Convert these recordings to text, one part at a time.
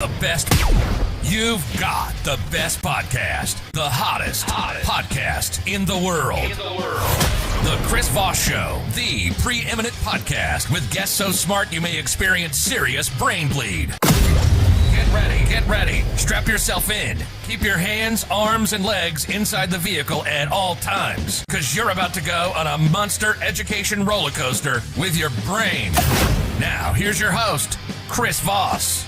The best. You've got the best podcast. The hottest podcast in the world. The Chris Voss Show. The preeminent podcast with guests so smart you may experience serious brain bleed. Get ready. Strap yourself in. Keep your hands, arms, and legs inside the vehicle at all times, because you're about to go on a monster education roller coaster with your brain. Now, here's your host, Chris Voss.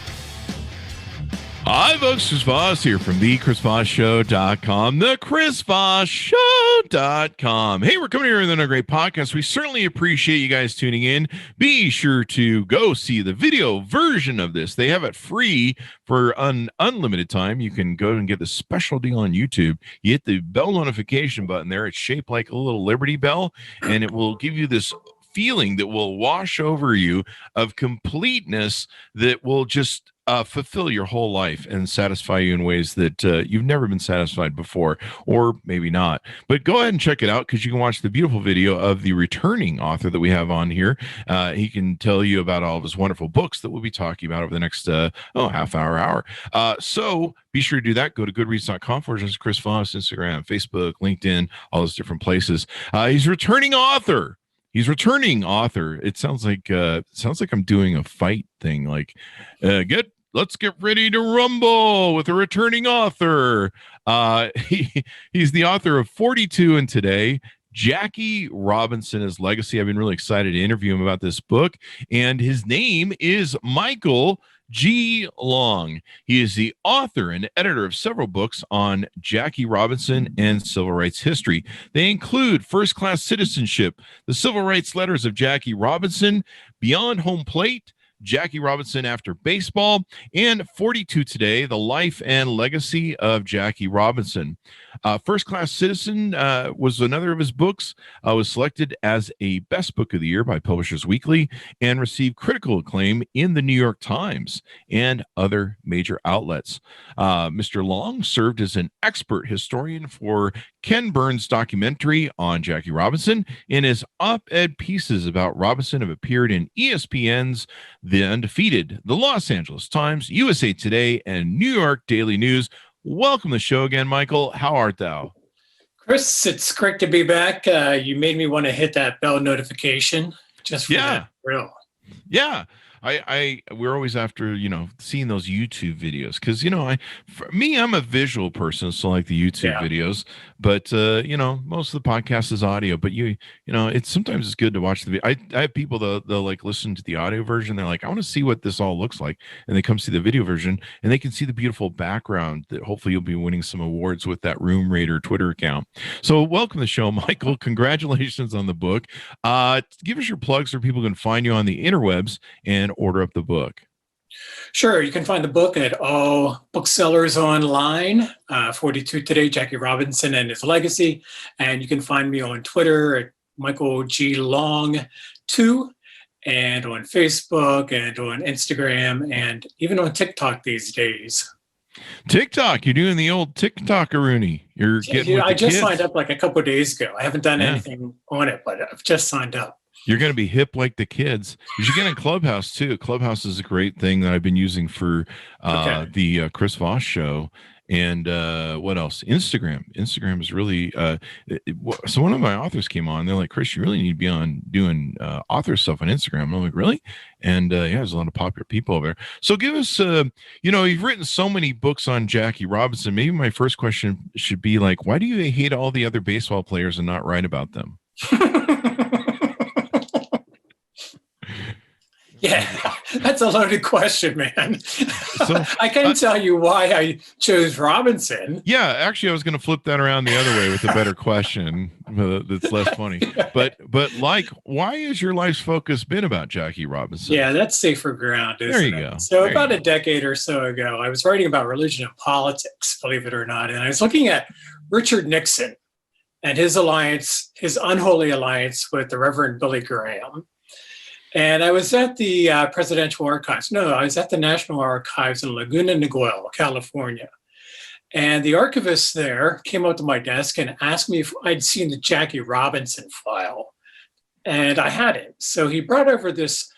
Hi, folks. Chris Voss here from the ChrisVossShow.com, the ChrisVossShow.com. Hey, we're coming here with another great podcast. We certainly appreciate you guys tuning in. Be sure to go see the video version of this. They have it free for an unlimited time. You can go and get the special deal on YouTube. You hit the bell notification button there. It's shaped like a little Liberty Bell, and it will give you this feeling that will wash over you of completeness that will just fulfill your whole life and satisfy you in ways that you've never been satisfied before, or maybe not. But go ahead and check it out, because you can watch the beautiful video of the returning author that we have on here. He can tell you about all of his wonderful books that we'll be talking about over the next half hour. So be sure to do that. Go to goodreads.com for Chris Voss, Instagram, Facebook, LinkedIn, all those different places. He's a returning author. It sounds like I'm doing a fight thing. Like, let's get ready to rumble with a returning author. He's the author of 42 and Today. Jackie Robinson, His Legacy. I've been really excited to interview him about this book, and his name is Michael G. Long. He is the author and editor of several books on Jackie Robinson and civil rights history. They include First Class Citizenship, The Civil Rights Letters of Jackie Robinson, Beyond Home Plate, Jackie Robinson After Baseball, and 42 Today, The Life and Legacy of Jackie Robinson. First Class Citizen was another of his books, was selected as a Best Book of the Year by Publishers Weekly, and received critical acclaim in the New York Times and other major outlets. Mr. Long served as an expert historian for Ken Burns' documentary on Jackie Robinson, and his op-ed pieces about Robinson have appeared in ESPN's The Undefeated, the Los Angeles Times, USA Today, and New York Daily News. Welcome to the show again, Michael. How art thou? Chris, it's great to be back. You made me want to hit that bell notification just for that thrill. Yeah. We're always after, seeing those YouTube videos, because, for me, I'm a visual person, so like the YouTube videos, but, most of the podcast is audio, but it's sometimes good to watch the video. I have people they'll like listen to the audio version. They're like, I want to see what this all looks like. And they come see the video version, and they can see the beautiful background that hopefully you'll be winning some awards with that Room Raider Twitter account. So welcome to the show, Michael. Congratulations on the book. Give us your plugs so people can find you on the interwebs and order up the book. Sure. You can find the book at all booksellers online, 42 Today, Jackie Robinson and His Legacy. And you can find me on Twitter at Michael G. Long 2, and on Facebook and on Instagram, and even on TikTok these days. TikTok, you're doing the old TikTok-a-rooney. You're getting with the I just kids. Signed up like a couple of days ago. I haven't done anything on it, but I've just signed up. You're going to be hip like the kids. You should get in Clubhouse too. Clubhouse is a great thing that I've been using for the Chris Voss Show. And what else? Instagram. Instagram is really so one of my authors came on. They're like, Chris, you really need to be on doing author stuff on Instagram. And I'm like, really? And there's a lot of popular people over there. So give us, you've written so many books on Jackie Robinson. Maybe my first question should be like, why do you hate all the other baseball players and not write about them? Yeah, that's a loaded question, man. So, I can tell you why I chose Robinson. Yeah, actually, I was going to flip that around the other way with a better question that's less funny. But like, why has your life's focus been about Jackie Robinson? Yeah, that's safer ground, isn't there you it? go. So about a decade or so ago, I was writing about religion and politics, believe it or not, and I was looking at Richard Nixon and his alliance, his unholy alliance with the Reverend Billy Graham. And I was at the Presidential Archives. No, I was at the National Archives in Laguna Niguel, California. And the archivist there came up to my desk and asked me if I'd seen the Jackie Robinson file. And I hadn't. So he brought over this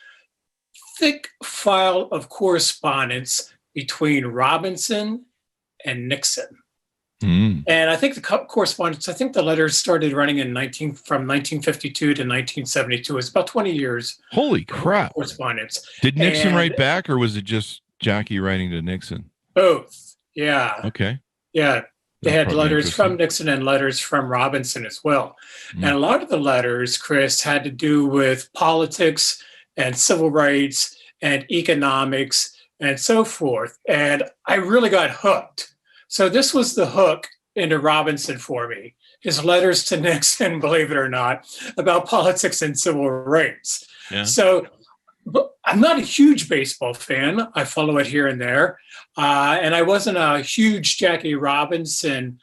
thick file of correspondence between Robinson and Nixon. Mm. And I think the correspondence, I think the letters started running from 1952 to 1972. It's about 20 years. Holy crap. Correspondence. Did Nixon write back, or was it just Jackie writing to Nixon? Both. Yeah. Okay. Yeah. They That's had letters from Nixon and letters from Robinson as well. And a lot of the letters, Chris, had to do with politics and civil rights and economics and so forth. And I really got hooked. So this was the hook into Robinson for me. His letters to Nixon, believe it or not, about politics and civil rights. Yeah. So but I'm not a huge baseball fan. I follow it here and there. And I wasn't a huge Jackie Robinson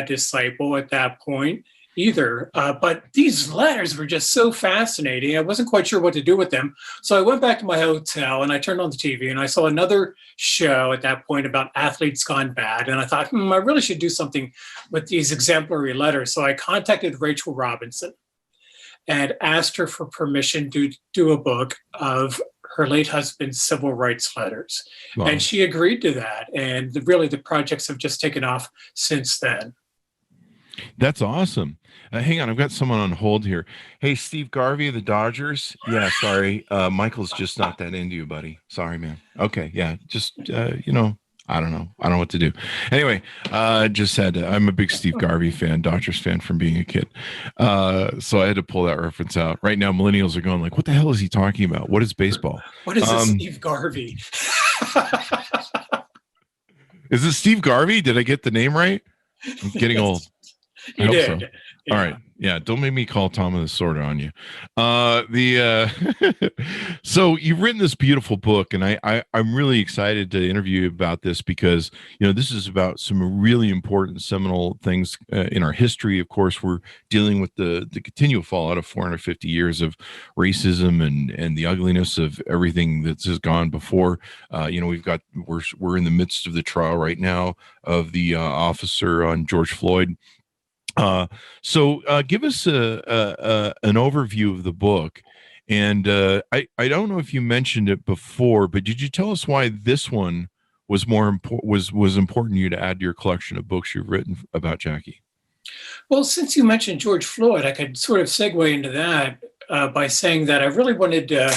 disciple at that point either. But these letters were just so fascinating. I wasn't quite sure what to do with them. So I went back to my hotel and I turned on the TV and I saw another show at that point about athletes gone bad. And I thought, I really should do something with these exemplary letters. So I contacted Rachel Robinson and asked her for permission to do a book of her late husband's civil rights letters. Wow. And she agreed to that. And really, the projects have just taken off since then. That's awesome. Hang on, I've got someone on hold here. Hey, Steve Garvey of the Dodgers. Yeah, sorry. Michael's just not that into you, buddy. Sorry, man. Okay, yeah, just, I don't know. I don't know what to do. Anyway, I'm a big Steve Garvey fan, Dodgers fan from being a kid. So I had to pull that reference out. Right now, millennials are going like, what the hell is he talking about? What is baseball? What is this Steve Garvey? Is it Steve Garvey? Did I get the name right? I'm getting old. You did. So. Yeah. All right. Yeah. Don't make me call Tom of the Sorter on you. So you've written this beautiful book, and I'm really excited to interview you about this because, this is about some really important seminal things in our history. Of course, we're dealing with the continual fallout of 450 years of racism and the ugliness of everything that has gone before. We're in the midst of the trial right now of the officer on George Floyd. So give us an overview of the book. And I don't know if you mentioned it before, but did you tell us why this one was was important to you to add to your collection of books you've written about Jackie? Well, since you mentioned George Floyd, I could sort of segue into that by saying that I really wanted to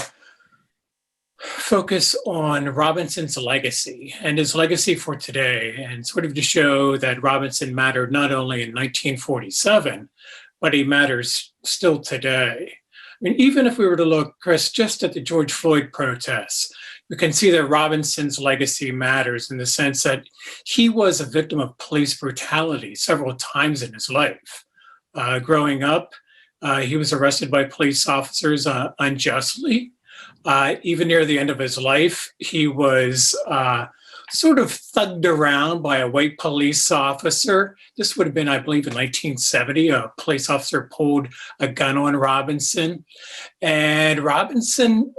focus on Robinson's legacy and his legacy for today, and sort of to show that Robinson mattered not only in 1947, but he matters still today. I mean, even if we were to look, Chris, just at the George Floyd protests, we can see that Robinson's legacy matters in the sense that he was a victim of police brutality several times in his life. Growing up, he was arrested by police officers unjustly. Even near the end of his life, he was sort of thugged around by a white police officer. This would have been, I believe, in 1970. A police officer pulled a gun on Robinson. And Robinson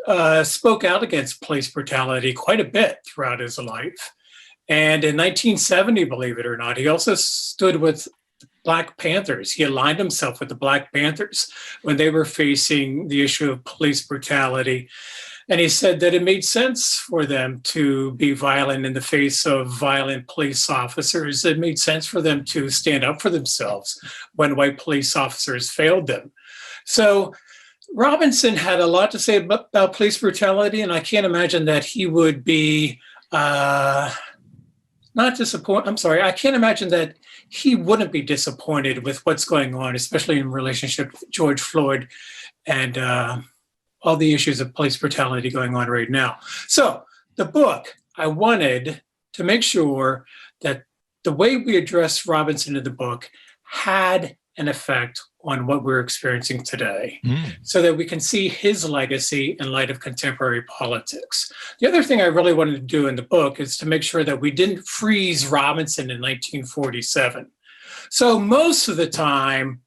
spoke out against police brutality quite a bit throughout his life. And in 1970, believe it or not, he also stood with Black Panthers. He aligned himself with the Black Panthers when they were facing the issue of police brutality. And he said that it made sense for them to be violent in the face of violent police officers. It made sense for them to stand up for themselves when white police officers failed them. So Robinson had a lot to say about police brutality, and I can't imagine that he would be not disappointed. I'm sorry, I can't imagine that he wouldn't be disappointed with what's going on, especially in relationship with George Floyd and all the issues of police brutality going on right now. So the book, I wanted to make sure that the way we address Robinson in the book had an effect on what we're experiencing today, so that we can see his legacy in light of contemporary politics. The other thing I really wanted to do in the book is to make sure that we didn't freeze Robinson in 1947. So most of the time,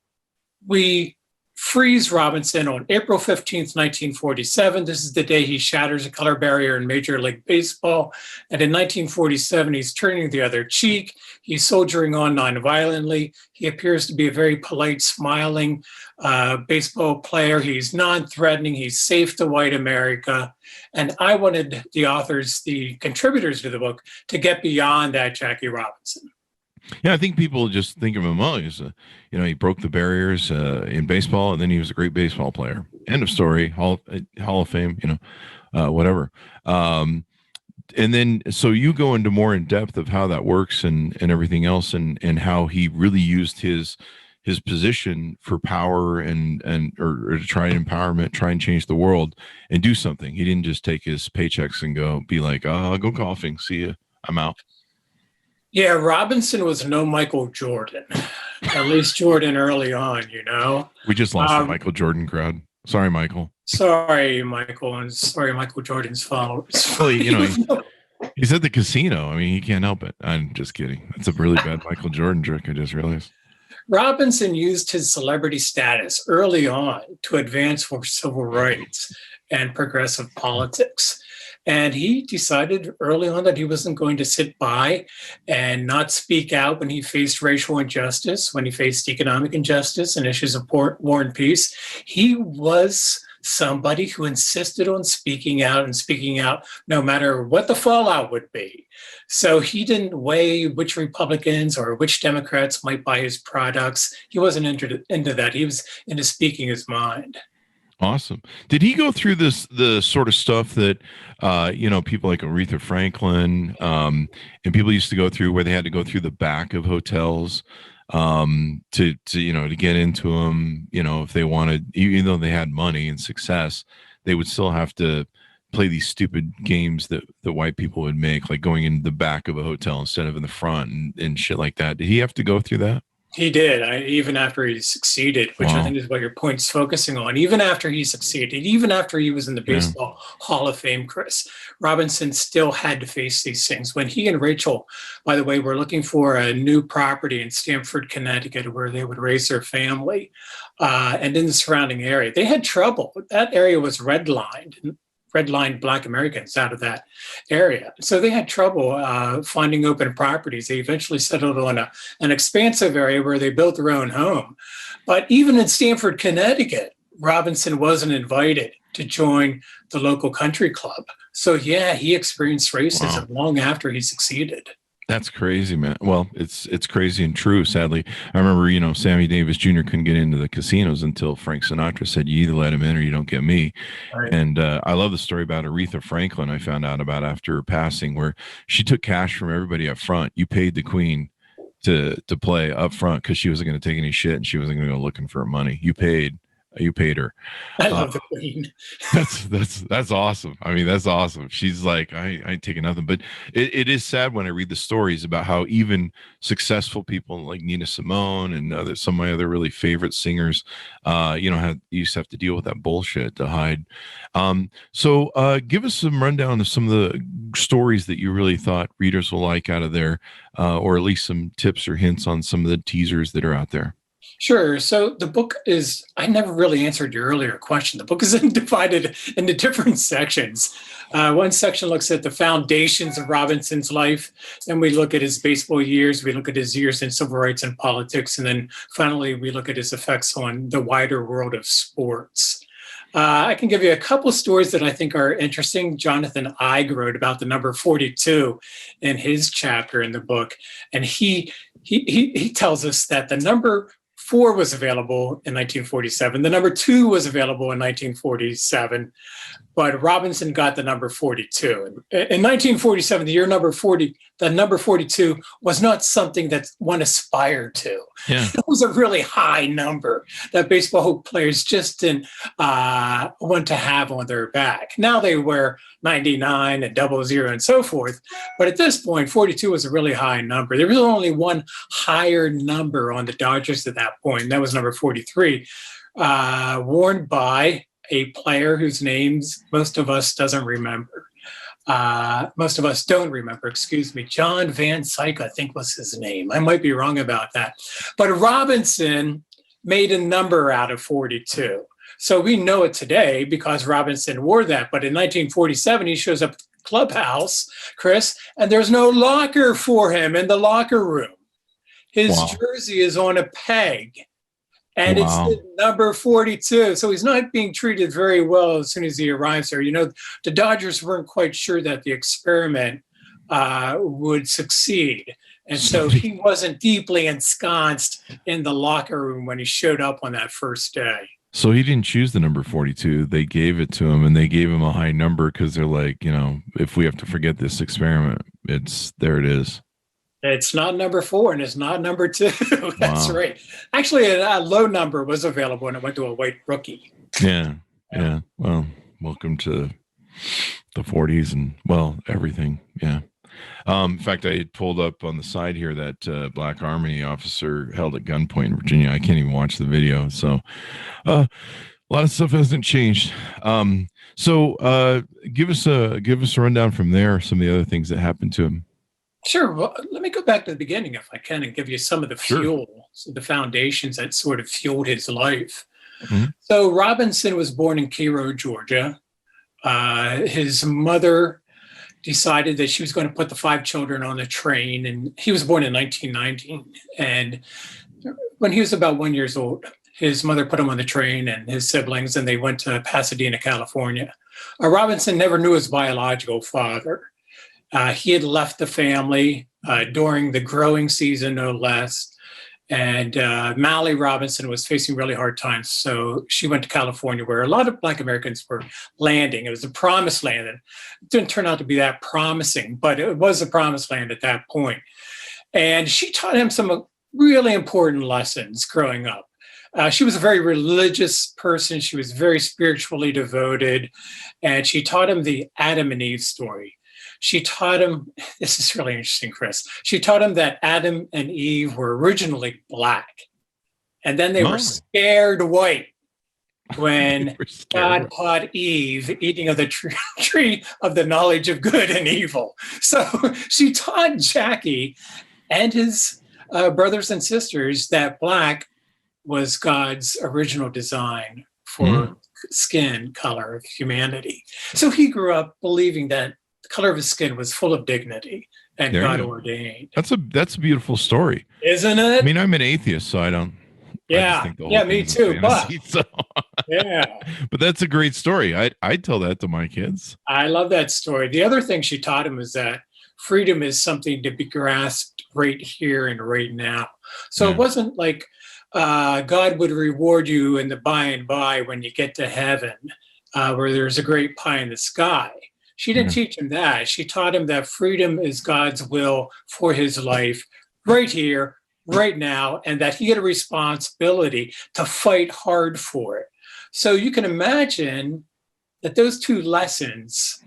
we frees Robinson on April 15th, 1947. This is the day he shatters a color barrier in Major League Baseball. And in 1947, he's turning the other cheek. He's soldiering on nonviolently. He appears to be a very polite, smiling baseball player. He's non-threatening. He's safe to white America. And I wanted the authors, the contributors to the book, to get beyond that Jackie Robinson. Yeah, I think people just think of him, oh, he broke the barriers in baseball, and then he was a great baseball player. End of story. Hall of Fame, whatever. And then, so you go into more in depth of how that works and everything else, and how he really used his position for power and to try empowerment, try and change the world and do something. He didn't just take his paychecks and be like, oh, I'll go golfing. See ya. I'm out. Yeah, Robinson was no Michael Jordan, at least Jordan early on, We just lost the Michael Jordan crowd. Sorry, Michael. Sorry, Michael, and sorry, Michael Jordan's followers. Well, he's at the casino. I mean, he can't help it. I'm just kidding. That's a really bad Michael Jordan trick, I just realized. Robinson used his celebrity status early on to advance for civil rights and progressive politics. And he decided early on that he wasn't going to sit by and not speak out when he faced racial injustice, when he faced economic injustice and issues of war and peace. He was somebody who insisted on speaking out no matter what the fallout would be. So he didn't weigh which Republicans or which Democrats might buy his products. He wasn't into that. He was into speaking his mind. Awesome. Did he go through the sort of stuff that, people like Aretha Franklin, and people used to go through, where they had to go through the back of hotels, to get into them, if they wanted, even though they had money and success, they would still have to play these stupid games that white people would make, like going in the back of a hotel instead of in the front and shit like that. Did he have to go through that? He did, even after he succeeded, which I think is what your point's focusing on. Even after he succeeded, even after he was in the Baseball Hall of Fame, Chris, Robinson still had to face these things. When he and Rachel, by the way, were looking for a new property in Stamford, Connecticut, where they would raise their family, and in the surrounding area, they had trouble. That area was redlined Black Americans out of that area. So they had trouble finding open properties. They eventually settled on an expansive area where they built their own home. But even in Stamford, Connecticut, Robinson wasn't invited to join the local country club. So yeah, he experienced racism long after he succeeded. That's crazy, man. Well, it's crazy and true, sadly. I remember, Sammy Davis Jr. couldn't get into the casinos until Frank Sinatra said, you either let him in or you don't get me. Right. And I love the story about Aretha Franklin I found out about after her passing, where she took cash from everybody up front. You paid the queen to play up front because she wasn't going to take any shit and she wasn't going to go looking for her money. You paid her. I love the queen. That's awesome. I mean, that's awesome. She's like, I ain't taking nothing. But it is sad when I read the stories about how even successful people like Nina Simone and some of my other really favorite singers, used to have to deal with that bullshit to hide. So give us some rundown of some of the stories that you really thought readers will like out of there, or at least some tips or hints on some of the teasers that are out there. Sure. So the book is, I never really answered your earlier question. The book is divided into different sections. One section looks at the foundations of Robinson's life. Then we look at his baseball years. We look at his years in civil rights and politics. And then finally, we look at his effects on the wider world of sports. I can give you a couple of stories that I think are interesting. Jonathan Eig wrote about the number 42 in his chapter in the book. And he tells us that the number 4 was available in 1947. The number 2 was available in 1947, but Robinson got the number 42. In 1947, the number 42 was not something that one aspired to. Yeah. It was a really high number that baseball players just didn't want to have on their back. Now they wear 99 and 00 and so forth. But at this point, 42 was a really high number. There was only one higher number on the Dodgers at that point, and that was number 43, worn by a player whose names most of us don't remember. John Van Syke, I think was his name. I might be wrong about that. But Robinson made a number out of 42. So we know it today because Robinson wore that. But in 1947, he shows up at the clubhouse, Chris, and there's no locker for him in the locker room. His jersey is on a peg, and it's the number 42. So he's not being treated very well as soon as he arrives there. You know, the Dodgers weren't quite sure that the experiment would succeed. And so he wasn't deeply ensconced in the locker room when he showed up on that first day. So he didn't choose the number 42. They gave it to him, and they gave him a high number because they're like, you know, if we have to forget this experiment, there it is. It's not number 4 and it's not number 2. That's right. Actually, a low number was available and it went to a white rookie. Yeah. Well, welcome to the 40s and, well, everything. Yeah. In fact, I had pulled up on the side here that Black Army officer held at gunpoint in Virginia. I can't even watch the video. So a lot of stuff hasn't changed. So give us a rundown from there, some of the other things that happened to him. Sure. Well, let me go back to the beginning, if I can, and give you some of the fuel, the foundations that sort of fueled his life. Mm-hmm. So Robinson was born in Cairo, Georgia. His mother decided that she was going to put the 5 children on a train, and he was born in 1919. And when he was about 1 year old, his mother put him on the train and his siblings, and they went to Pasadena, California. Robinson never knew his biological father. He had left the family during the growing season, no less. And Mally Robinson was facing really hard times. So she went to California, where a lot of Black Americans were landing. It was a promised land. And it didn't turn out to be that promising, but it was a promised land at that point. And she taught him some really important lessons growing up. She was a very religious person. She was very spiritually devoted. And she taught him the Adam and Eve story. She taught him, this is really interesting, Chris. She taught him that Adam and Eve were originally black. And then they were scared white when God caught Eve eating of the tree of the knowledge of good and evil. So she taught Jackie and his brothers and sisters that black was God's original design for skin color of humanity. So he grew up believing that the color of his skin was full of dignity and God ordained. That's a beautiful story, isn't it? I mean, I'm an atheist, so I don't. Yeah, me too. But but that's a great story. I'd tell that to my kids. I love that story. The other thing she taught him is that freedom is something to be grasped right here and right now. So it wasn't like God would reward you in the by and by when you get to heaven, where there's a great pie in the sky. She didn't teach him that. She taught him that freedom is God's will for his life right here, right now, and that he had a responsibility to fight hard for it. So you can imagine that those 2 lessons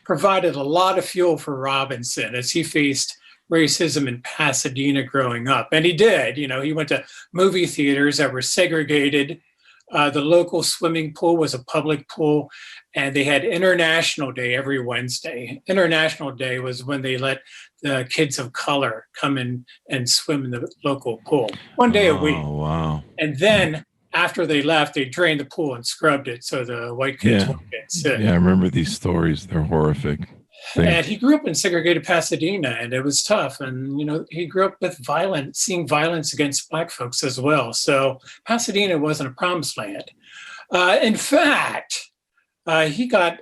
provided a lot of fuel for Robinson as he faced racism in Pasadena growing up. And he did. You know, he went to movie theaters that were segregated. The local swimming pool was a public pool, and they had International Day every Wednesday. International Day was when they let the kids of color come in and swim in the local pool 1 day a week. Oh, wow. And then after they left, they drained the pool and scrubbed it so the white kids wouldn't get sick. Yeah, I remember these stories. They're horrific. And he grew up in segregated Pasadena, and it was tough. And, you know, he grew up with seeing violence against Black folks as well. So Pasadena wasn't a promised land. In fact, he got,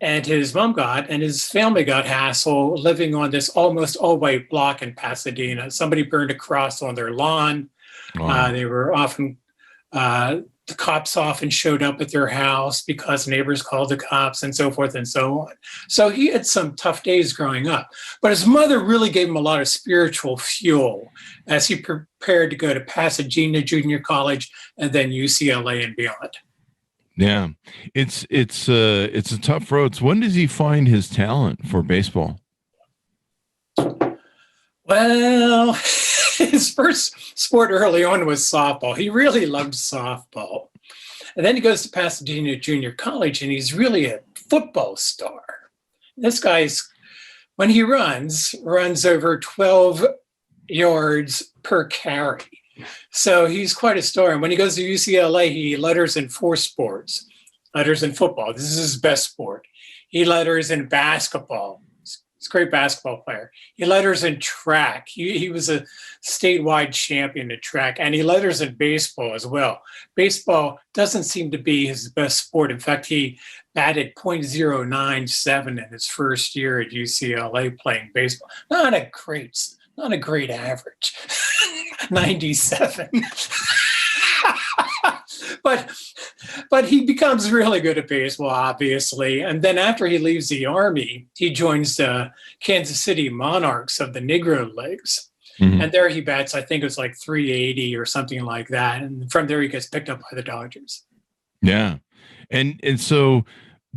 and his mom got, and his family got hassle living on this almost all-white block in Pasadena. Somebody burned a cross on their lawn. Wow. They were often... the cops often showed up at their house because neighbors called the cops and so forth and so on. So he had some tough days growing up. But his mother really gave him a lot of spiritual fuel as he prepared to go to Pasadena Junior College and then UCLA and beyond. Yeah, it's a tough road. So when does he find his talent for baseball? Well, his first sport early on was softball. He really loved softball. And then he goes to Pasadena Junior College, and he's really a football star. This guy's, when he runs over 12 yards per carry. So he's quite a star. And when he goes to UCLA, he letters in 4 sports. Letters in football. This is his best sport. He letters in basketball. He's a great basketball player. He letters in track. He was a statewide champion at track, and he letters in baseball as well. Baseball doesn't seem to be his best sport. In fact, he batted .097 in his first year at UCLA playing baseball. Not a great average. 97. But he becomes really good at baseball, obviously. And then after he leaves the Army, he joins the Kansas City Monarchs of the Negro Leagues. Mm-hmm. And there he bats, I think it was like 380 or something like that. And from there he gets picked up by the Dodgers. Yeah. And so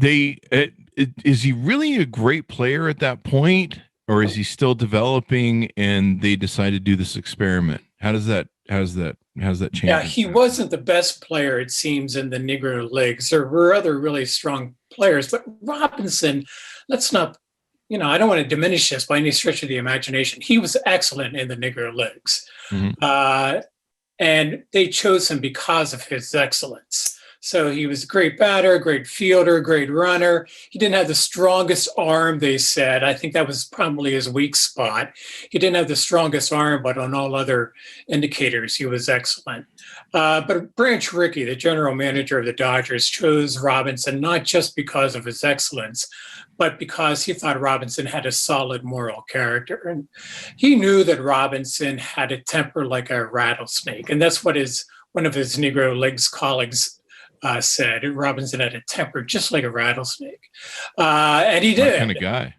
is he really a great player at that point? Or is he still developing and they decide to do this experiment? How does that change? Yeah, he wasn't the best player, it seems, in the Negro Leagues. There were other really strong players, but Robinson, let's not, I don't want to diminish this by any stretch of the imagination. He was excellent in the Negro Leagues. Mm-hmm. And they chose him because of his excellence. So he was a great batter, great fielder, great runner. He didn't have the strongest arm, they said. I think that was probably his weak spot. He didn't have the strongest arm, but on all other indicators, he was excellent. But Branch Rickey, the general manager of the Dodgers, chose Robinson not just because of his excellence, but because he thought Robinson had a solid moral character. And he knew that Robinson had a temper like a rattlesnake. And that's what one of his Negro Leagues colleagues said. Robinson had a temper just like a rattlesnake. And he did. That kind of guy.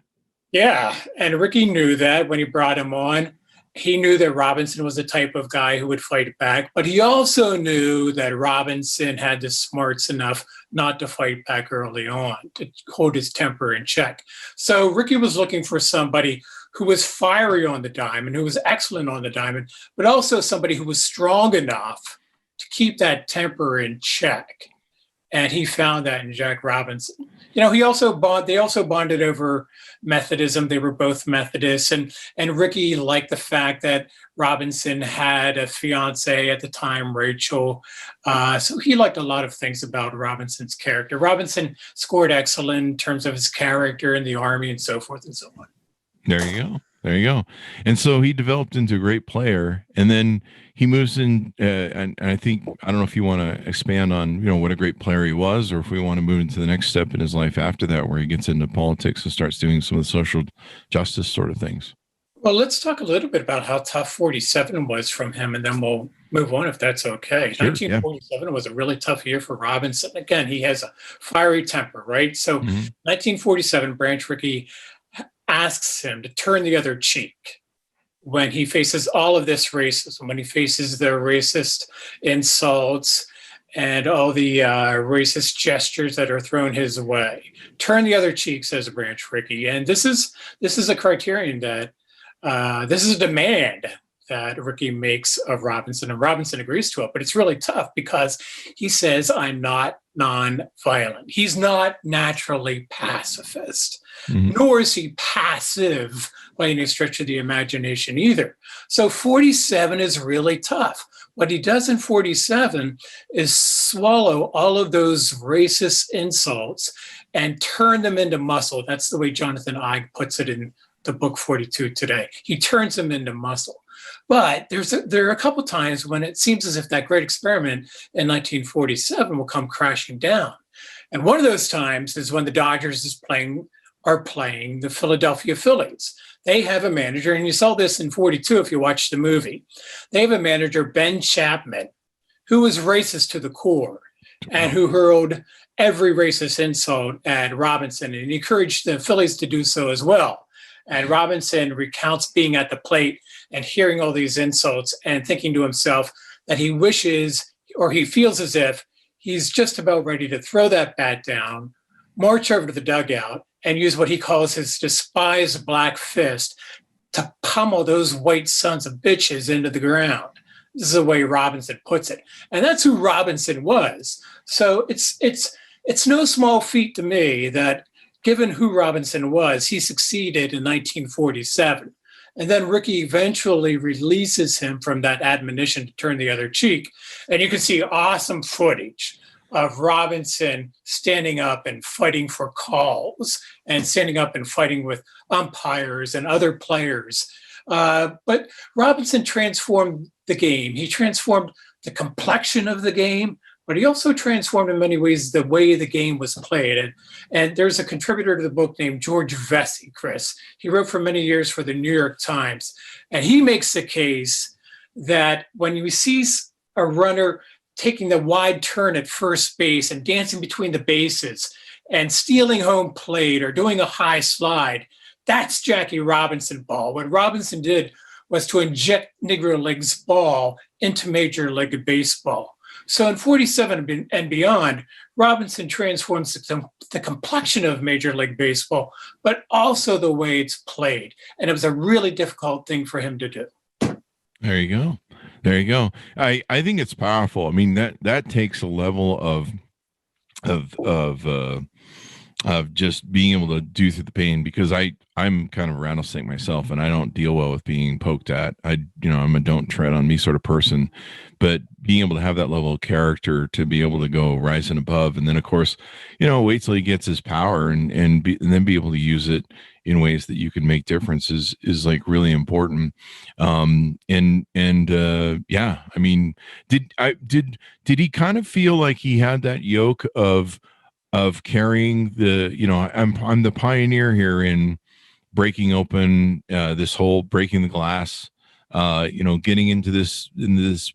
Yeah. And Rickey knew that when he brought him on. He knew that Robinson was the type of guy who would fight back, but he also knew that Robinson had the smarts enough not to fight back early on, to hold his temper in check. So Rickey was looking for somebody who was fiery on the diamond, who was excellent on the diamond, but also somebody who was strong enough to keep that temper in check. And he found that in Jack Robinson. They also bonded over Methodism. They were both Methodists. And Rickey liked the fact that Robinson had a fiance at the time, Rachel. So he liked a lot of things about Robinson's character. Robinson scored excellent in terms of his character in the Army and so forth and so on. There you go. And so he developed into a great player, and then he moves in. And I don't know if you want to expand on, what a great player he was, or if we want to move into the next step in his life after that, where he gets into politics and starts doing some of the social justice sort of things. Well, let's talk a little bit about how tough 47 was from him, and then we'll move on if that's okay. Sure, 1947 was a really tough year for Robinson. Again, he has a fiery temper, right? So 1947, Branch Rickey asks him to turn the other cheek when he faces all of this racism, when he faces the racist insults and all the racist gestures that are thrown his way. Turn the other cheek, says Branch Rickey. And this is a criterion that, this is a demand that Rickey makes of Robinson, and Robinson agrees to it, but it's really tough because he says, I'm not nonviolent. He's not naturally pacifist, nor is he passive by any stretch of the imagination either. So 47 is really tough. What he does in 47 is swallow all of those racist insults and turn them into muscle. That's the way Jonathan Ive puts it in the book 42 today. He turns them into muscle. But there are a couple times when it seems as if that great experiment in 1947 will come crashing down. And one of those times is when the Dodgers are playing the Philadelphia Phillies. They have a manager, and you saw this in 42 if you watched the movie. They have a manager, Ben Chapman, who was racist to the core and who hurled every racist insult at Robinson, and he encouraged the Phillies to do so as well. And Robinson recounts being at the plate and hearing all these insults and thinking to himself that he wishes, or he feels as if he's just about ready to throw that bat down, march over to the dugout, and use what he calls his despised black fist to pummel those white sons of bitches into the ground. This is the way Robinson puts it. And that's who Robinson was. So it's no small feat to me that given who Robinson was, he succeeded in 1947. And then Rickey eventually releases him from that admonition to turn the other cheek. And you can see awesome footage of Robinson standing up and fighting for calls and standing up and fighting with umpires and other players. But Robinson transformed the game. He transformed the complexion of the game, but he also transformed in many ways the way the game was played. And there's a contributor to the book named George Vesey, Chris. He wrote for many years for the New York Times. And he makes the case that when you see a runner taking the wide turn at first base and dancing between the bases and stealing home plate or doing a high slide, that's Jackie Robinson ball. What Robinson did was to inject Negro League's ball into Major League Baseball. So in 47 and beyond, Robinson transforms the complexion of Major League Baseball, but also the way it's played. And it was a really difficult thing for him to do. There you go. There you go. I think it's powerful. I mean, that takes a level of just being able to do through the pain, because I'm kind of a rattlesnake myself, and I don't deal well with being poked at. I'm a don't tread on me sort of person, but being able to have that level of character to be able to go rising above, and then of course, wait till he gets his power and then be able to use it in ways that you can make differences is like really important. Yeah, I mean, did he kind of feel like he had that yoke of carrying the, I'm the pioneer here in breaking open this whole breaking the glass, getting into this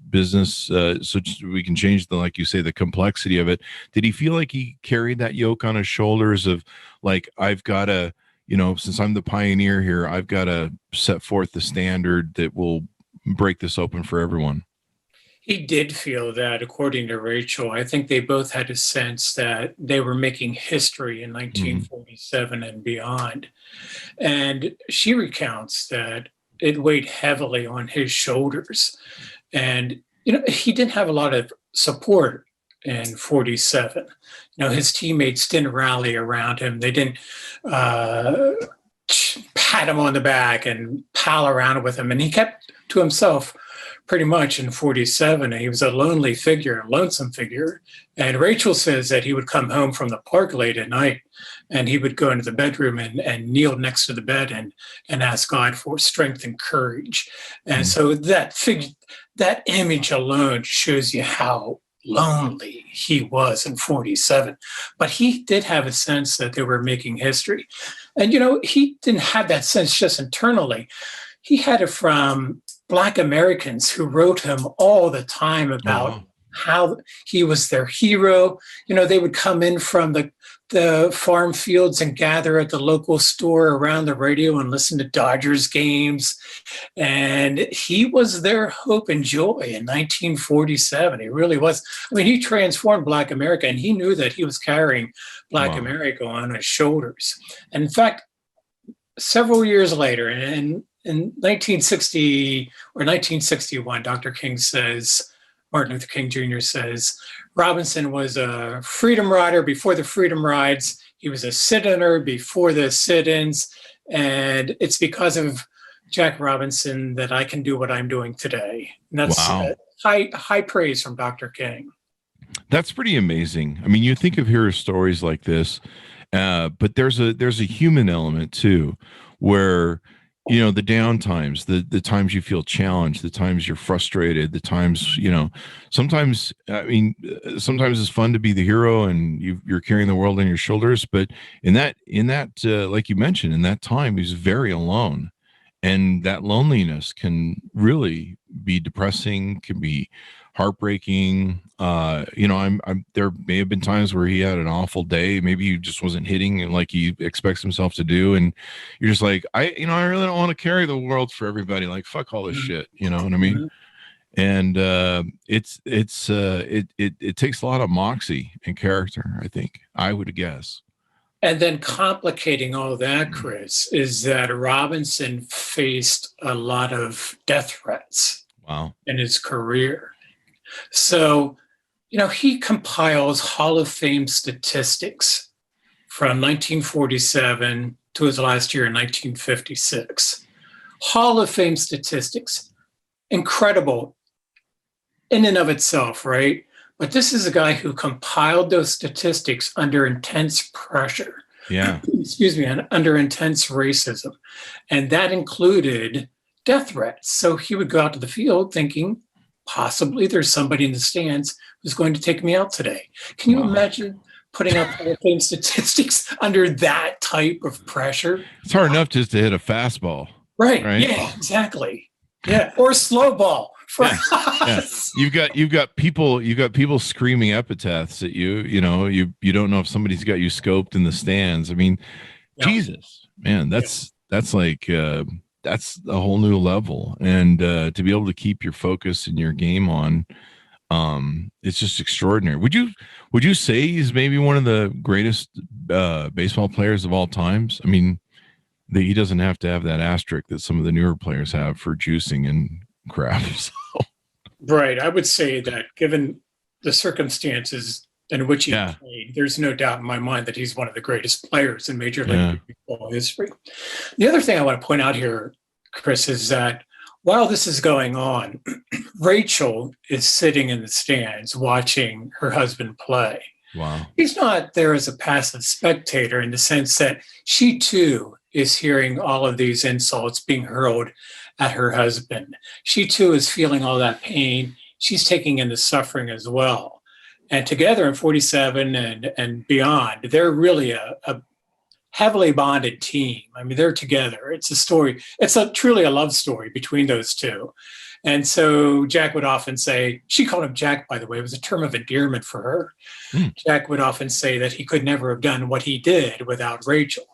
business so we can change like you say, the complexity of it. Did he feel like he carried that yoke on his shoulders of like, I've got to, since I'm the pioneer here, I've got to set forth the standard that will break this open for everyone? He did feel that, according to Rachel. I think they both had a sense that they were making history in 1947 and beyond. And she recounts that it weighed heavily on his shoulders. And, he didn't have a lot of support in 47. His teammates didn't rally around him. They didn't pat him on the back and pal around with him. And he kept to himself pretty much in 47. And he was a lonely figure, a lonesome figure. And Rachel says that he would come home from the park late at night and he would go into the bedroom and kneel next to the bed and ask God for strength and courage. And so that image alone shows you how lonely he was in 47. But he did have a sense that they were making history. And, he didn't have that sense just internally. He had it from Black Americans who wrote him all the time about how he was their hero. They would come in from the farm fields and gather at the local store around the radio and listen to Dodgers games. And he was their hope and joy in 1947. He really was. I mean, he transformed Black America, and he knew that he was carrying Black America on his shoulders. And in fact, several years later, in 1960 or 1961, Martin Luther King Jr. says, Robinson was a freedom rider before the freedom rides. He was a sit-inner before the sit-ins. And it's because of Jack Robinson that I can do what I'm doing today. And that's high praise from Dr. King. That's pretty amazing. I mean, you think of hero stories like this, but there's a human element too, where the down times, the times you feel challenged, the times you're frustrated, the times, sometimes it's fun to be the hero and you're carrying the world on your shoulders. But in that, like you mentioned, in that time, he was very alone, and that loneliness can really be depressing, can be heartbreaking. There may have been times where he had an awful day. Maybe he just wasn't hitting like he expects himself to do. And you're just like, I really don't want to carry the world for everybody. Like, fuck all this shit. You know what I mean? And it takes a lot of moxie and character, I think, I would guess. And then complicating all that, Chris, is that Robinson faced a lot of death threats in his career. So, he compiles Hall of Fame statistics from 1947 to his last year in 1956. Hall of Fame statistics, incredible in and of itself, right? But this is a guy who compiled those statistics under intense pressure. Yeah. Excuse me, under intense racism. And that included death threats. So he would go out to the field thinking, possibly there's somebody in the stands who's going to take me out today. Can you imagine putting up Hall of Fame statistics under that type of pressure? It's hard enough just to hit a fastball. Right. Yeah, exactly. Yeah. Or a slow ball. Yeah. You've got people screaming epithets at you. You know, you don't know if somebody's got you scoped in the stands. I mean, Jesus, man, that's like that's a whole new level. And to be able to keep your focus and your game on, it's just extraordinary. Would you say he's maybe one of the greatest baseball players of all times? I mean, he doesn't have to have that asterisk that some of the newer players have for juicing and crap. So. Right. I would say that given the circumstances in which he played, there's no doubt in my mind that he's one of the greatest players in Major League Baseball history. The other thing I want to point out here, Chris, is that while this is going on, Rachel is sitting in the stands watching her husband play. Wow. He's not there as a passive spectator in the sense that she too is hearing all of these insults being hurled at her husband. She too is feeling all that pain. She's taking in the suffering as well. And together in 47 and beyond, they're really a heavily bonded team. I mean, they're together. It's a story. It's truly a love story between those two. And so Jack would often say, she called him Jack, by the way, it was a term of endearment for her. Jack would often say that he could never have done what he did without Rachel.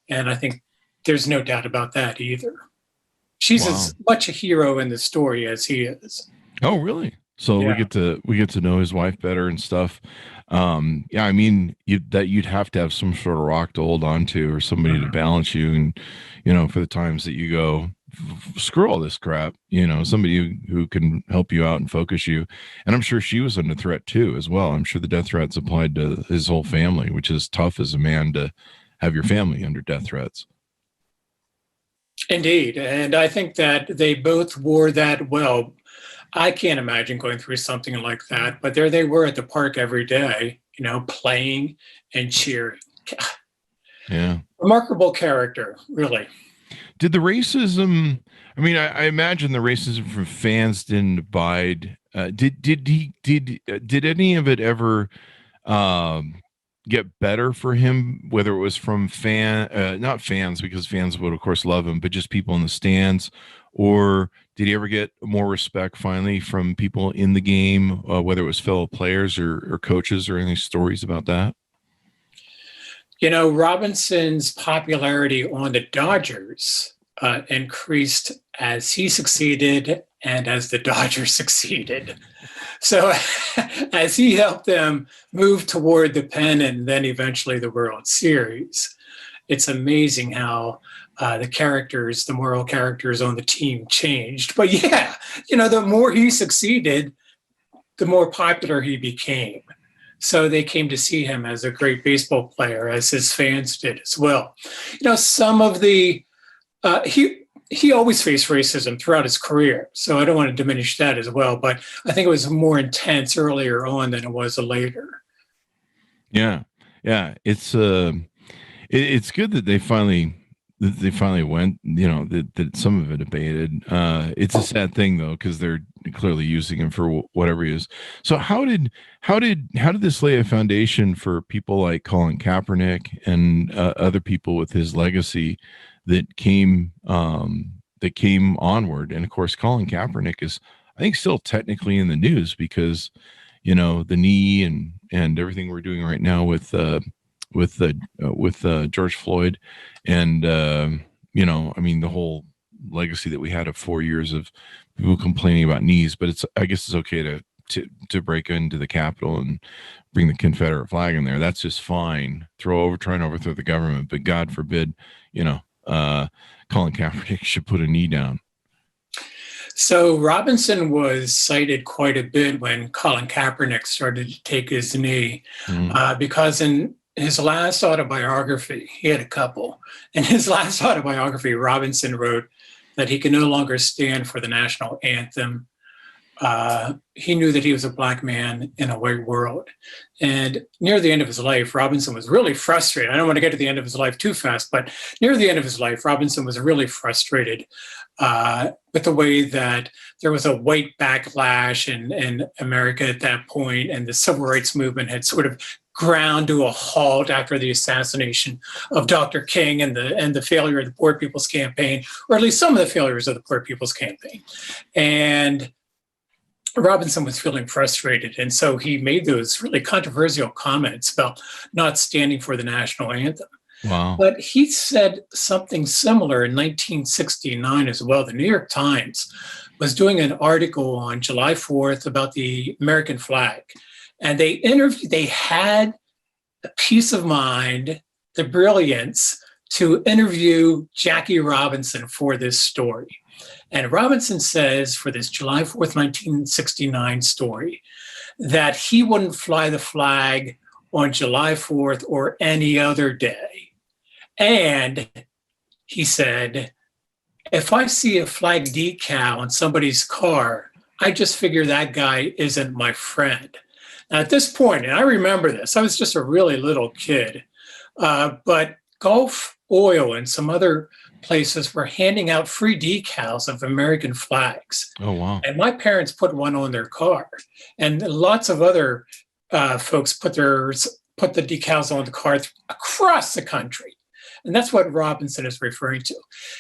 And I think there's no doubt about that either. She's as much a hero in the story as he is. Oh, really? So we get to know his wife better and stuff. I mean, you'd have to have some sort of rock to hold on to or somebody to balance you. And, you know, for the times that you go, screw all this crap, you know, somebody who can help you out and focus you. And I'm sure she was under threat too, as well. I'm sure the death threats applied to his whole family, which is tough as a man to have your family under death threats. Indeed. And I think that they both wore that well. I can't imagine going through something like that, but there they were at the park every day, you know, playing and cheering. Yeah. Remarkable character, really. Did the racism, I mean, I imagine the racism from fans didn't abide. Did any of it ever get better for him, whether it was from not fans, because fans would of course love him, but just people in the stands, or did he ever get more respect finally from people in the game, whether it was fellow players or coaches, or any stories about that? You know, Robinson's popularity on the Dodgers increased as he succeeded and as the Dodgers succeeded. So as he helped them move toward the pen and then eventually the World Series, it's amazing how the moral characters on the team changed. But yeah, you know, the more he succeeded, the more popular he became. So they came to see him as a great baseball player, as his fans did as well. You know, some of the, he always faced racism throughout his career. So I don't want to diminish that as well, but I think it was more intense earlier on than it was later. Yeah. Yeah. It's good that they finally went, you know, that some of it abated. It's a sad thing though, because they're clearly using him for whatever he is. So how did this lay a foundation for people like Colin Kaepernick and other people with his legacy that came onward? And of course, Colin Kaepernick is, I think, still technically in the news because, you know, the knee and everything we're doing right now with George Floyd, and you know, I mean, the whole legacy that we had of 4 years of people complaining about knees. But I guess it's okay to break into the Capitol and bring the Confederate flag in there. That's just fine. Try and overthrow the government, but God forbid, you know, Colin Kaepernick should put a knee down. So Robinson was cited quite a bit when Colin Kaepernick started to take his knee, because in his last autobiography, he had a couple. In his last autobiography, Robinson wrote, that he could no longer stand for the national anthem. He knew that he was a black man in a white world. And near the end of his life, Robinson was really frustrated. I don't want to get to the end of his life too fast, but near the end of his life, Robinson was really frustrated with the way that there was a white backlash in America at that point, and the civil rights movement had sort of ground to a halt after the assassination of Dr. King and the failure of the Poor People's Campaign, or at least some of the failures of the Poor People's Campaign. And Robinson was feeling frustrated, and so he made those really controversial comments about not standing for the national anthem. Wow. But he said something similar in 1969 as well. The New York Times was doing an article on July 4th about the American flag, and they had the peace of mind, the brilliance to interview Jackie Robinson for this story. And Robinson says for this July 4th, 1969 story, that he wouldn't fly the flag on July 4th or any other day. And he said, if I see a flag decal on somebody's car, I just figure that guy isn't my friend. Now, at this point, and I remember this, I was just a really little kid, but Gulf Oil and some other places were handing out free decals of American flags. Oh, wow. And my parents put one on their car. And lots of other folks put the decals on the car across the country. And that's what Robinson is referring to.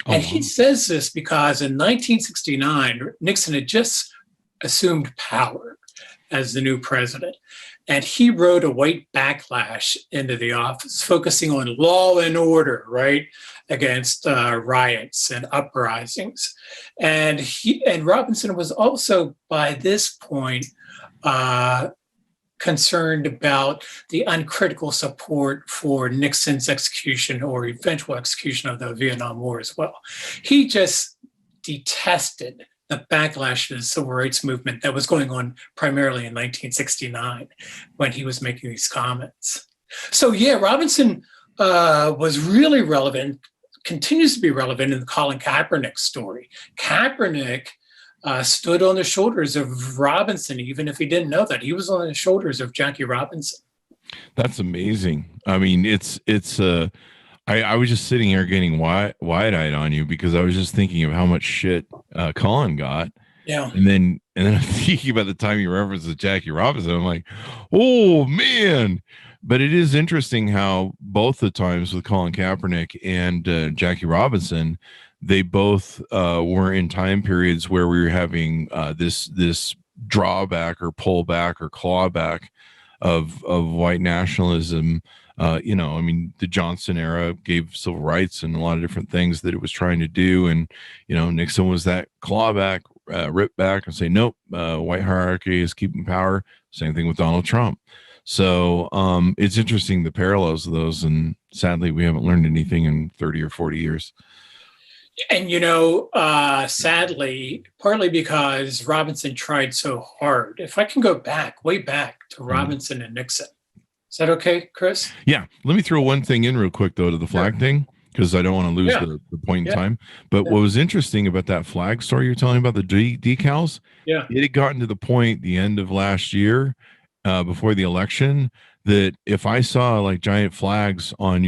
And he says this because in 1969, Nixon had just assumed power as the new president. And he rode a white backlash into the office, focusing on law and order, right, against riots and uprisings. And Robinson was also, by this point, concerned about the uncritical support for Nixon's execution or eventual execution of the Vietnam War as well. He just detested the backlash to the civil rights movement that was going on primarily in 1969 when he was making these comments. So yeah, Robinson was really relevant, continues to be relevant in the Colin Kaepernick story. Kaepernick stood on the shoulders of Robinson, even if he didn't know that. He was on the shoulders of Jackie Robinson. That's amazing. I mean, I was just sitting here getting wide-eyed on you because I was just thinking of how much shit Colin got. Yeah. And then I'm thinking about the time you referenced the Jackie Robinson. I'm like, oh man. But it is interesting how both the times with Colin Kaepernick and Jackie Robinson, they both were in time periods where we were having this drawback or pullback or clawback of white nationalism. I mean, the Johnson era gave civil rights and a lot of different things that it was trying to do. And, Nixon was that clawback, rip back and say, nope, white hierarchy is keeping power. Same thing with Donald Trump. So it's interesting, the parallels of those. And sadly, we haven't learned anything in 30 or 40 years. And, sadly, partly because Robinson tried so hard. If I can go way back to Robinson and Nixon. Is that okay, Chris? Yeah. Let me throw one thing in real quick, though, to the flag thing, because I don't want to lose the point in time. But what was interesting about that flag story you're telling about, the decals, it had gotten to the point the end of last year, before the election, that if I saw like giant flags on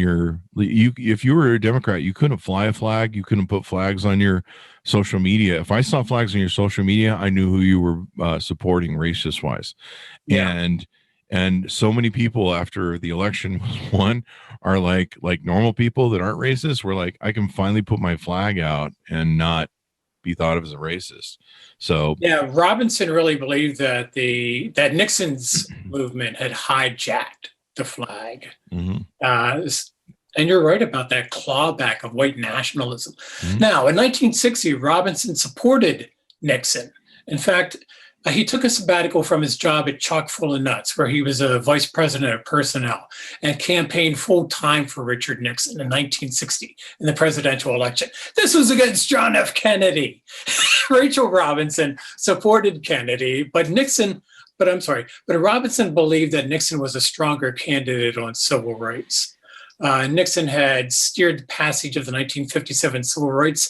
if you were a Democrat, you couldn't fly a flag, you couldn't put flags on your social media. If I saw flags on your social media, I knew who you were supporting racist wise. Yeah. And so many people after the election was won are like normal people that aren't racist. Were like, I can finally put my flag out and not be thought of as a racist. So yeah, Robinson really believed that that Nixon's movement had hijacked the flag. Mm-hmm. And you're right about that clawback of white nationalism. Mm-hmm. Now, in 1960, Robinson supported Nixon. In fact, he took a sabbatical from his job at Chock full of Nuts, where he was a vice president of personnel, and campaigned full-time for Richard Nixon in 1960 in the presidential election. This was against John F. Kennedy. Rachel Robinson supported Kennedy, but Robinson believed that Nixon was a stronger candidate on civil rights. Nixon had steered the passage of the 1957 Civil Rights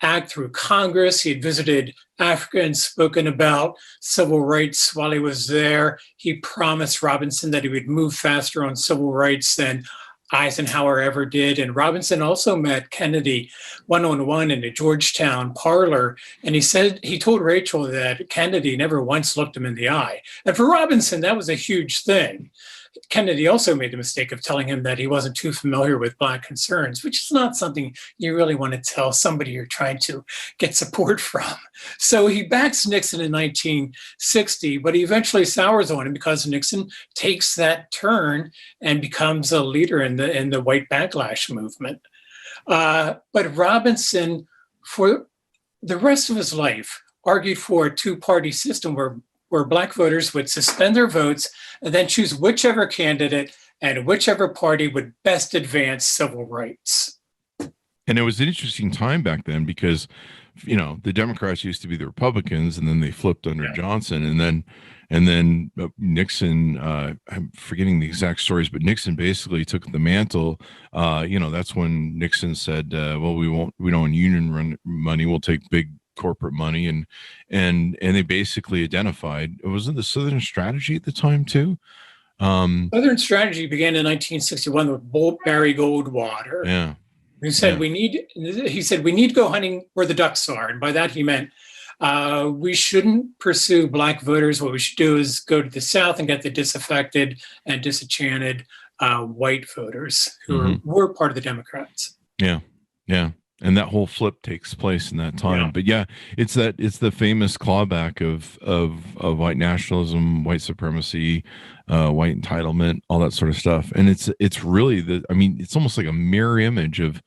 act through Congress. He had visited Africa and spoken about civil rights while he was there. He promised Robinson that he would move faster on civil rights than Eisenhower ever did. And Robinson also met Kennedy one-on-one in a Georgetown parlor. And he told Rachel that Kennedy never once looked him in the eye. And for Robinson, that was a huge thing. Kennedy also made the mistake of telling him that he wasn't too familiar with Black concerns, which is not something you really want to tell somebody you're trying to get support from. So he backs Nixon in 1960, but he eventually sours on him because Nixon takes that turn and becomes a leader in the white backlash movement. But Robinson, for the rest of his life, argued for a two-party system where Black voters would suspend their votes and then choose whichever candidate and whichever party would best advance civil rights. And it was an interesting time back then because, the Democrats used to be the Republicans, and then they flipped under Johnson, and then Nixon. I'm forgetting the exact stories, but Nixon basically took the mantle. That's when Nixon said, "Well, we don't union run money. We'll take big corporate money," and they basically identified, it wasn't the Southern Strategy at the time too. Southern Strategy began in 1961 with Barry Goldwater. Yeah. He said we need to go hunting where the ducks are. And by that he meant we shouldn't pursue Black voters. What we should do is go to the South and get the disaffected and disenchanted white voters who were part of the Democrats. Yeah. Yeah. And that whole flip takes place in that time. Yeah. But yeah, it's the famous clawback of white nationalism, white supremacy, white entitlement, all that sort of stuff. And it's really it's almost like a mirror image of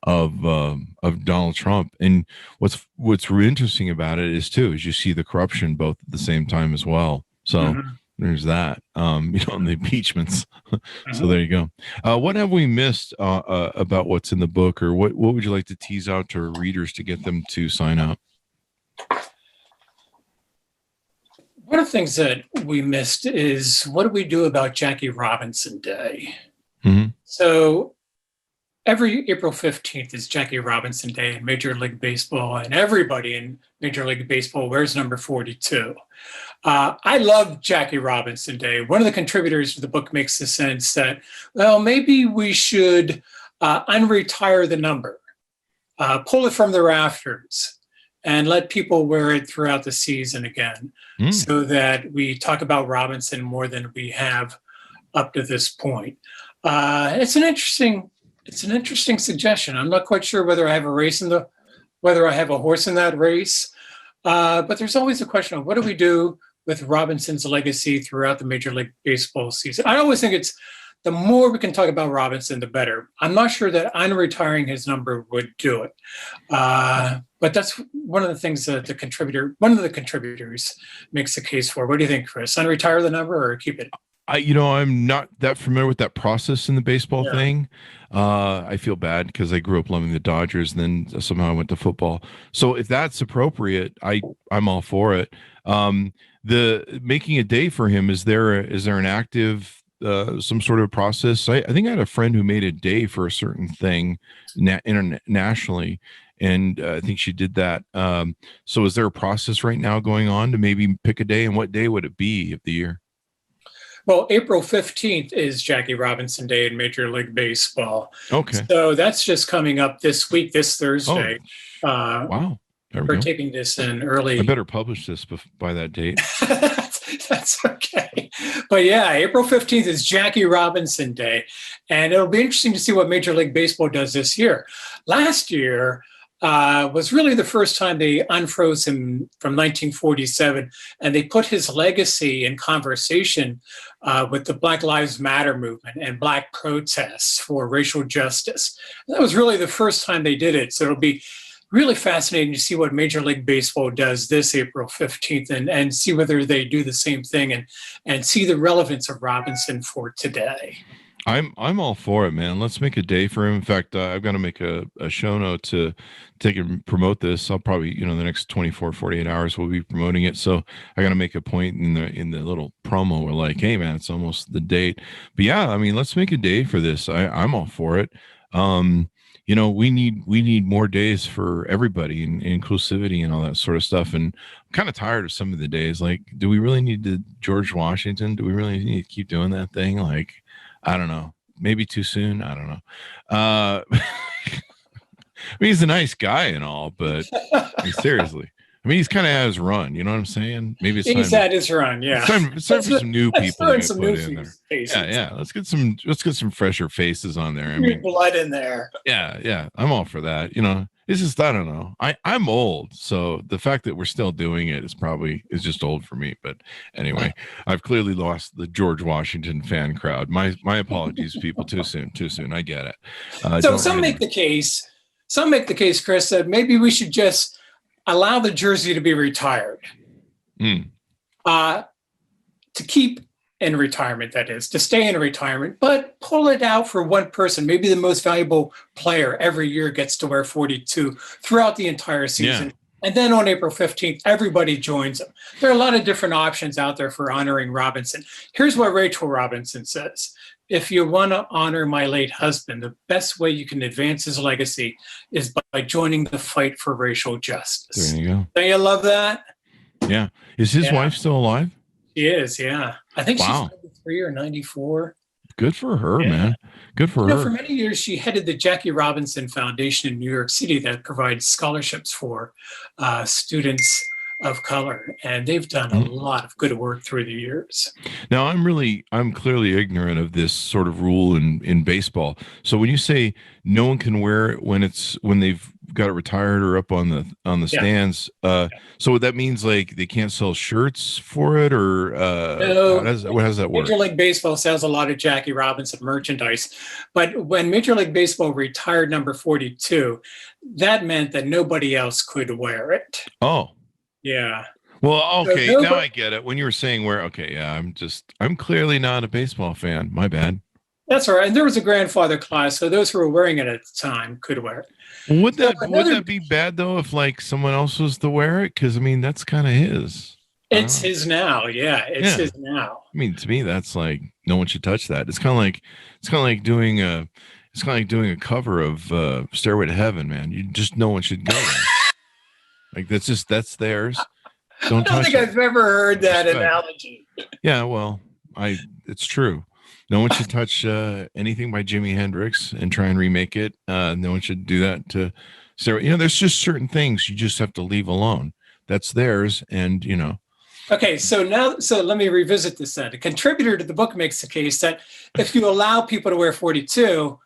Donald Trump. And what's really interesting about it is you see the corruption both at the same time as well. So there's that, on the impeachments. So there you go. What have we missed about what's in the book, or what would you like to tease out to our readers to get them to sign up? One of the things that we missed is, what do we do about Jackie Robinson Day? Mm-hmm. So every April 15th is Jackie Robinson Day in Major League Baseball, and everybody in Major League Baseball wears number 42. I love Jackie Robinson Day. One of the contributors to the book makes the sense that, well, maybe we should unretire the number, pull it from the rafters, and let people wear it throughout the season again, so that we talk about Robinson more than we have up to this point. It's an interesting suggestion. I'm not quite sure whether I have a horse in that race, but there's always a question of, what do we do with Robinson's legacy throughout the Major League Baseball season? I always think it's, the more we can talk about Robinson, the better. I'm not sure that unretiring his number would do it. But that's one of the things that one of the contributors makes the case for. What do you think, Chris? Unretire the number or keep it? I'm not that familiar with that process in the baseball thing. I feel bad because I grew up loving the Dodgers, and then somehow I went to football. So if that's appropriate, I'm all for it. The making a day for him, is there an active some sort of process? I think I had a friend who made a day for a certain thing internationally, and I think she did that. So is there a process right now going on to maybe pick a day, and what day would it be of the year? Well, April 15th is Jackie Robinson Day in Major League Baseball. Okay. So that's just coming up this week, this Thursday. Oh, wow. We're taping this in early. I better publish this by that date. That's okay. But yeah, April 15th is Jackie Robinson Day. And it'll be interesting to see what Major League Baseball does this year. Last year was really the first time they unfroze him from 1947. And they put his legacy in conversation with the Black Lives Matter movement and Black protests for racial justice. That was really the first time they did it. So it'll be really fascinating to see what Major League Baseball does this April 15th and see whether they do the same thing and see the relevance of Robinson for today. I'm all for it, man. Let's make a day for him. In fact, I've got to make a show note to take and promote this. I'll probably, the next 24, 48 hours we'll be promoting it. So I got to make a point in the little promo. We're like, hey man, it's almost the date. But yeah, let's make a day for this. I'm all for it. we need more days for everybody and inclusivity and all that sort of stuff. And I'm kind of tired of some of the days. Like, do we really need to George Washington? Do we really need to keep doing that thing? Like, I don't know. Maybe too soon. I don't know. I mean, he's a nice guy and all, but seriously. I mean, he's kind of at his run. You know what I'm saying? Maybe he's at his run. Yeah, it's time for some new people to get some put new in there. faces. Yeah. Let's get some fresher faces on there. I New mean, blood in there. Yeah. I'm all for that. It's just, I don't know. I'm old, so the fact that we're still doing it is just old for me. But anyway, I've clearly lost the George Washington fan crowd. My apologies, people. Too soon. I get it. So some make the case, Chris, that maybe we should just allow the jersey to be retired, to keep in retirement, that is, to stay in retirement, but pull it out for one person. Maybe the most valuable player every year gets to wear 42 throughout the entire season. Yeah. And then on April 15th, everybody joins them. There are a lot of different options out there for honoring Robinson. Here's what Rachel Robinson says. If you want to honor my late husband, the best way you can advance his legacy is by joining the fight for racial justice. There you go. Don't you love that? Yeah. Is his wife still alive? She is, yeah. I think she's 93 or 94. Good for her, man. Good for her. For many years, she headed the Jackie Robinson Foundation in New York City that provides scholarships for students of color, and they've done a lot of good work through the years. Now, I'm clearly ignorant of this sort of rule in baseball. So when you say no one can wear it when they've got it retired or up on the stands, so that means like they can't sell shirts for it, or no, how does that work? Major League Baseball sells a lot of Jackie Robinson merchandise, but when Major League Baseball retired number 42, that meant that nobody else could wear it. Oh. Yeah. Well, okay, now I get it. When you were saying I'm clearly not a baseball fan. My bad. That's all right. And there was a grandfather clause, so those who were wearing it at the time could wear it. Well, would that be bad though if like someone else was to wear it? Because I mean, that's kind of his. It's his now. Yeah, it's his now. I mean, to me, that's like no one should touch that. It's kind of like doing a cover of Stairway to Heaven, man. No one should go there. Like that's theirs. I don't think I've ever heard that analogy. Yeah, well, it's true. No one should touch anything by Jimi Hendrix and try and remake it. No one should do that to Sarah. There's just certain things you just have to leave alone. That's theirs, and Okay, so let me revisit this then. A contributor to the book makes the case that if you allow people to wear 42,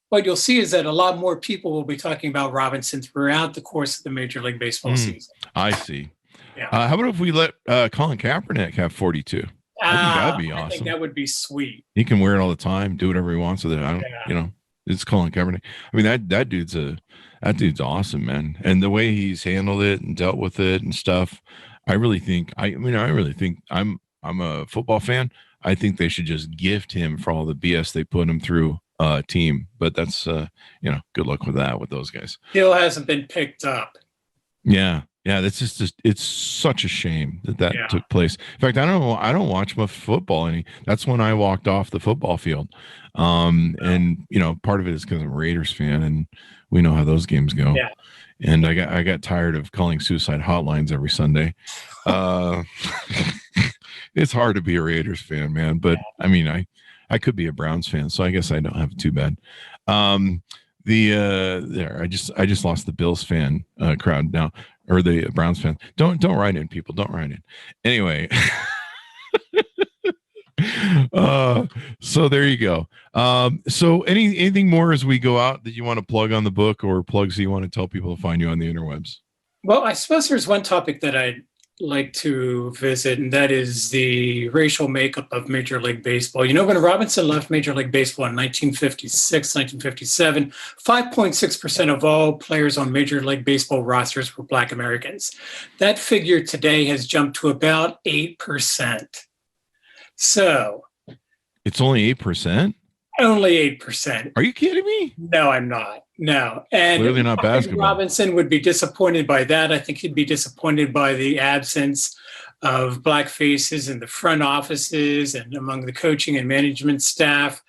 what you'll see is that a lot more people will be talking about Robinson throughout the course of the Major League Baseball season. I see. Yeah. How about if we let Colin Kaepernick have 42? I think that'd be awesome. I think that would be sweet. He can wear it all the time, do whatever he wants with it. It's Colin Kaepernick. I mean, that dude's awesome, man. And the way he's handled it and dealt with it and stuff, I really think I'm a football fan. I think they should just gift him for all the BS they put him through. Team, but that's good luck with that with those guys. Still hasn't been picked up. Yeah, that's just it's such a shame that took place. In fact, I don't watch much football that's when I walked off the football field. And part of it is because I'm a Raiders fan, and we know how those games go. Yeah. And I got tired of calling suicide hotlines every Sunday. It's hard to be a Raiders fan, man, but I mean, I could be a Browns fan, so I guess I don't have it too bad. I just lost the Bills fan crowd now, or the Browns fan. Don't write in, people. Don't write in. Anyway, so there you go. So anything more as we go out that you want to plug on the book, or plugs that you want to tell people to find you on the interwebs? Well, I suppose there's one topic that I'd like to visit, and that is the racial makeup of Major League Baseball. When Robinson left Major League Baseball in 1956, 1957, 5.6% of all players on Major League Baseball rosters were Black Americans. That figure today has jumped to about 8%. So it's only 8%? Only 8%. Are you kidding me? No, I'm not. No. And clearly not basketball. Robinson would be disappointed by that. I think he'd be disappointed by the absence of Black faces in the front offices and among the coaching and management staff.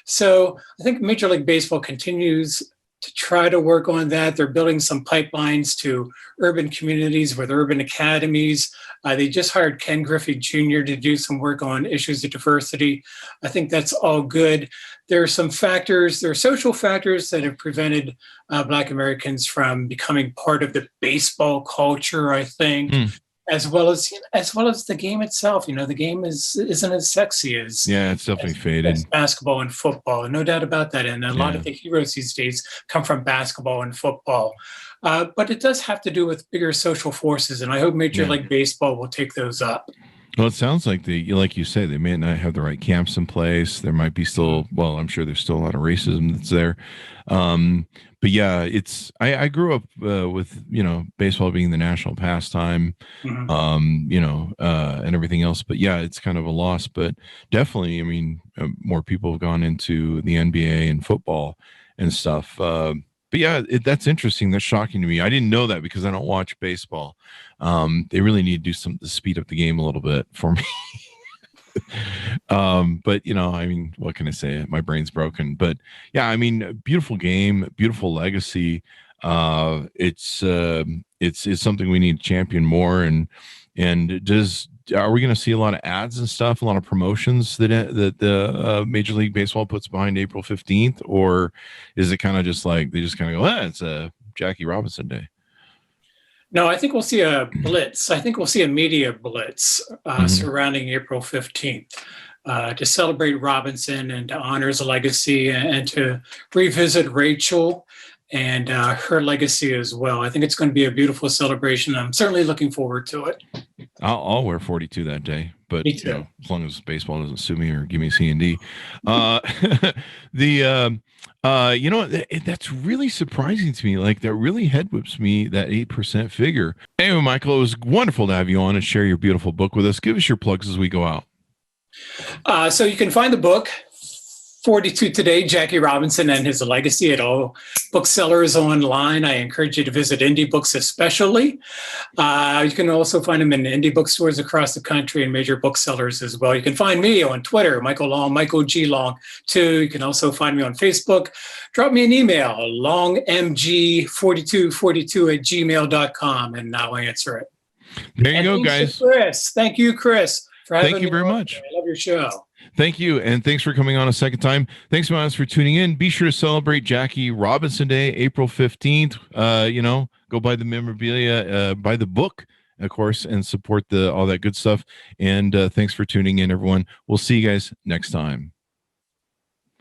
So I think Major League Baseball continues to try to work on that. They're building some pipelines to urban communities with urban academies. They just hired Ken Griffey Jr. to do some work on issues of diversity. I think that's all good. There are some factors, there are social factors that have prevented Black Americans from becoming part of the baseball culture, I think. As well as the game itself. The game isn't as sexy as it's definitely faded. As basketball and football, no doubt about that. And a lot of the heroes these days come from basketball and football. But it does have to do with bigger social forces, and I hope Major League Baseball will take those up. Well, it sounds like like you say, they may not have the right camps in place. There might be still, I'm sure there's still a lot of racism that's there. But yeah, I grew up with, baseball being the national pastime, and everything else. But yeah, it's kind of a loss. But definitely, I mean, more people have gone into the NBA and football and stuff. But yeah, that's interesting. That's shocking to me. I didn't know that because I don't watch baseball. They really need to do something to speed up the game a little bit for me. But I mean, what can I say? My brain's broken. But yeah, I mean, beautiful game, beautiful legacy. It's something we need to champion more. And are we going to see a lot of ads and stuff, a lot of promotions that the Major League Baseball puts behind April 15th? Or is it kind of just like, they just kind of go, it's a Jackie Robinson Day? No, I think we'll see a blitz. I think we'll see a media blitz surrounding April 15th to celebrate Robinson and to honor his legacy and to revisit Rachel and her legacy as well. I think it's going to be a beautiful celebration. I'm certainly looking forward to it. I'll wear 42 that day, but me too. As long as baseball doesn't sue me or give me C and D. That's really surprising to me. Like, that really head whips me, that 8% figure. Anyway, Michael, it was wonderful to have you on and share your beautiful book with us. Give us your plugs as we go out. So you can find the book 42 Today, Jackie Robinson and His Legacy, at all booksellers online. I encourage you to visit indie books especially. You can also find them in indie bookstores across the country and major booksellers as well. You can find me on Twitter, Michael Long, Michael G. Long, too. You can also find me on Facebook. Drop me an email, longmg4242@gmail.com, and I'll answer it. There you go, guys. Chris. Thank you, Chris, for having me. Thank you very much. I love your show. Thank you, and thanks for coming on a second time. Thanks, guys, for tuning in. Be sure to celebrate Jackie Robinson Day, April 15th. Go buy the memorabilia, buy the book, of course, and support all that good stuff. And thanks for tuning in, everyone. We'll see you guys next time.